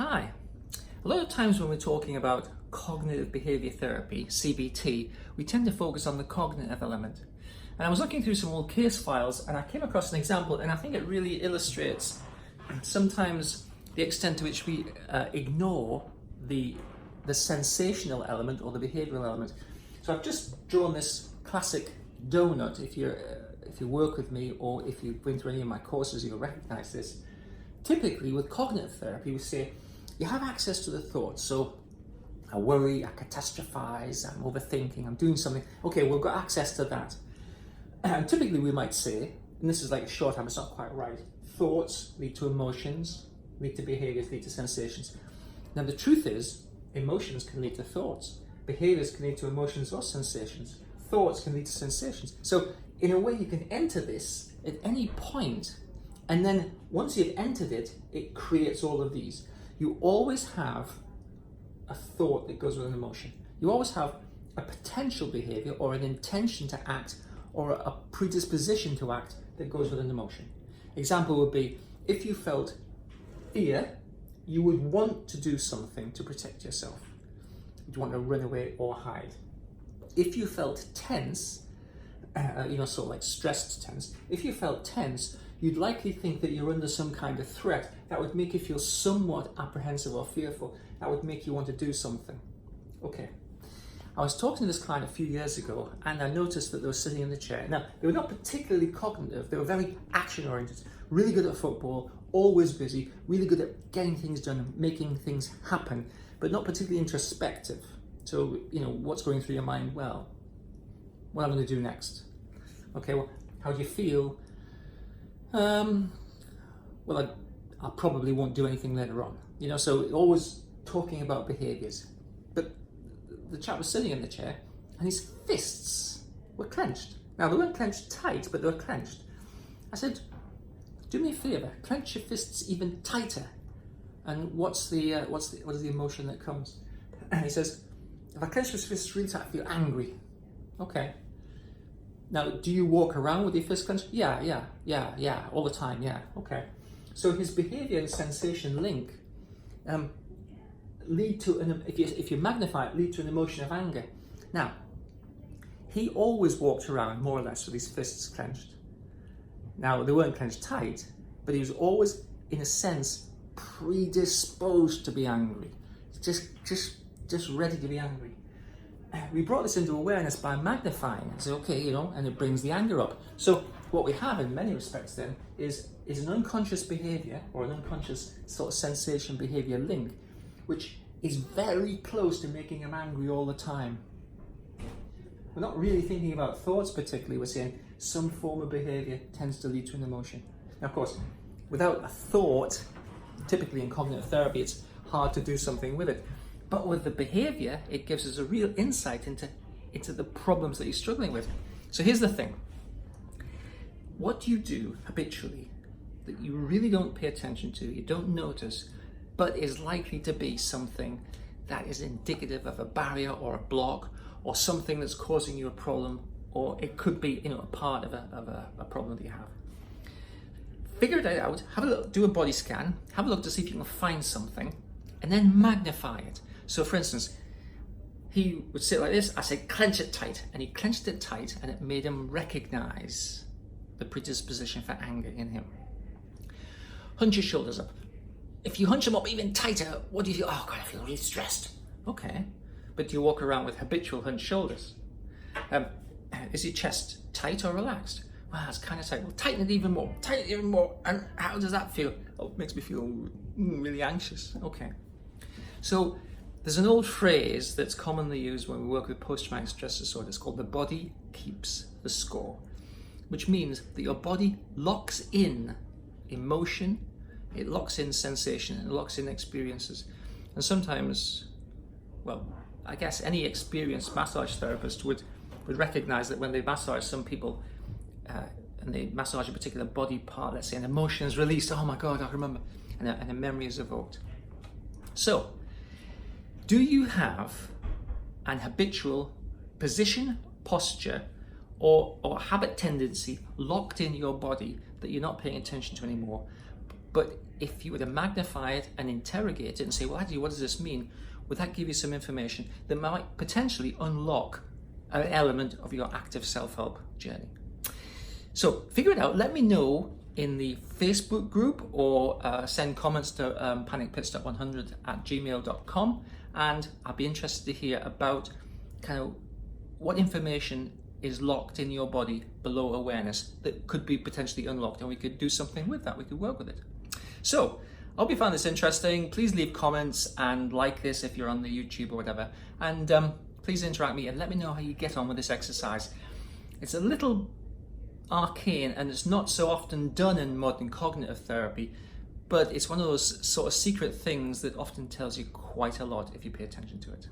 Hi. A lot of times when we're talking about cognitive behavior therapy, CBT, we tend to focus on the cognitive element. And I was looking through some old case files and I came across an example, and I think it really illustrates sometimes the extent to which we ignore the sensational element or the behavioral element. So I've just drawn this classic donut. If you work with me or if you've been through any of my courses, you'll recognize this. Typically with cognitive therapy, we say you have access to the thoughts. So I worry, I catastrophize, I'm overthinking, I'm doing something. Okay, we've got access to that. And typically we might say, and this is like a shorthand, it's not quite right, thoughts lead to emotions, lead to behaviors, lead to sensations. Now the truth is, emotions can lead to thoughts. Behaviors can lead to emotions or sensations. Thoughts can lead to sensations. So in a way you can enter this at any point, and then once you've entered it, it creates all of these. You always have a thought that goes with an emotion. You always have a potential behavior or an intention to act or a predisposition to act that goes with an emotion. Example would be, if you felt fear, you would want to do something to protect yourself. You'd want to run away or hide. If you felt tense, sort of like stressed tense, if you felt tense, you'd likely think that you're under some kind of threat. That would make you feel somewhat apprehensive or fearful. That would make you want to do something. Okay. I was talking to this client a few years ago and I noticed that they were sitting in the chair. Now, they were not particularly cognitive. They were very action-oriented, really good at football, always busy, really good at getting things done and making things happen, but not particularly introspective. So, what's going through your mind? Well, what am I going to do next? Okay, well, how do you feel? Well, I probably won't do anything later on. So always talking about behaviors. But the chap was sitting in the chair and his fists were clenched. Now, they weren't clenched tight, but they were clenched. I said, do me a favor, clench your fists even tighter. And what is the emotion that comes? And he says, if I clench my fists really tight, I feel angry. Okay. Now, do you walk around with your fist clenched? Yeah, all the time, yeah, okay. So his behavior and sensation link lead to, if you magnify it, lead to an emotion of anger. Now, he always walked around more or less with his fists clenched. Now, they weren't clenched tight, but he was always, in a sense, predisposed to be angry. Just ready to be angry. We brought this into awareness by magnifying it. So, okay, and it brings the anger up. So what we have in many respects then is an unconscious behavior or an unconscious sort of sensation behavior link, which is very close to making him angry all the time. We're not really thinking about thoughts particularly. We're saying some form of behavior tends to lead to an emotion. Now, of course, without a thought, typically in cognitive therapy, it's hard to do something with it. But with the behavior, it gives us a real insight into the problems that you're struggling with. So here's the thing. What do you do habitually that you really don't pay attention to, you don't notice, but is likely to be something that is indicative of a barrier or a block or something that's causing you a problem, or it could be a part of a problem that you have? Figure it out, have a look, do a body scan, have a look to see if you can find something, and then magnify it. So for instance, he would sit like this, I said, clench it tight, and he clenched it tight, and it made him recognize the predisposition for anger in him. Hunch your shoulders up. If you hunch them up even tighter, what do you feel? Oh God, I feel really stressed. Okay, but do you walk around with habitual hunched shoulders? Is your chest tight or relaxed? Well, it's kind of tight. Well, tighten it even more, and how does that feel? Oh, it makes me feel really anxious. Okay. So there's an old phrase that's commonly used when we work with post-traumatic stress disorder. It's called the body keeps the score, which means that your body locks in emotion, it locks in sensation, and it locks in experiences. And sometimes, well, I guess any experienced massage therapist would recognize that when they massage some people and they massage a particular body part, let's say an emotion is released, oh my God, I remember, and a memory is evoked. So, do you have an habitual position, posture, or habit tendency locked in your body that you're not paying attention to anymore? But if you were to magnify it and interrogate it and say, well, actually, what does this mean? Would that give you some information that might potentially unlock an element of your active self-help journey? So figure it out. Let me know in the Facebook group, or send comments to panicpitstop100@gmail.com, and I'll be interested to hear about kind of what information is locked in your body below awareness that could be potentially unlocked, and we could do something with that. We could work with it. So I hope you found this interesting. Please leave comments and like this if you're on the YouTube or whatever, and please interact with me and let me know how you get on with this exercise. It's a little arcane and it's not so often done in modern cognitive therapy, but it's one of those sort of secret things that often tells you quite a lot if you pay attention to it.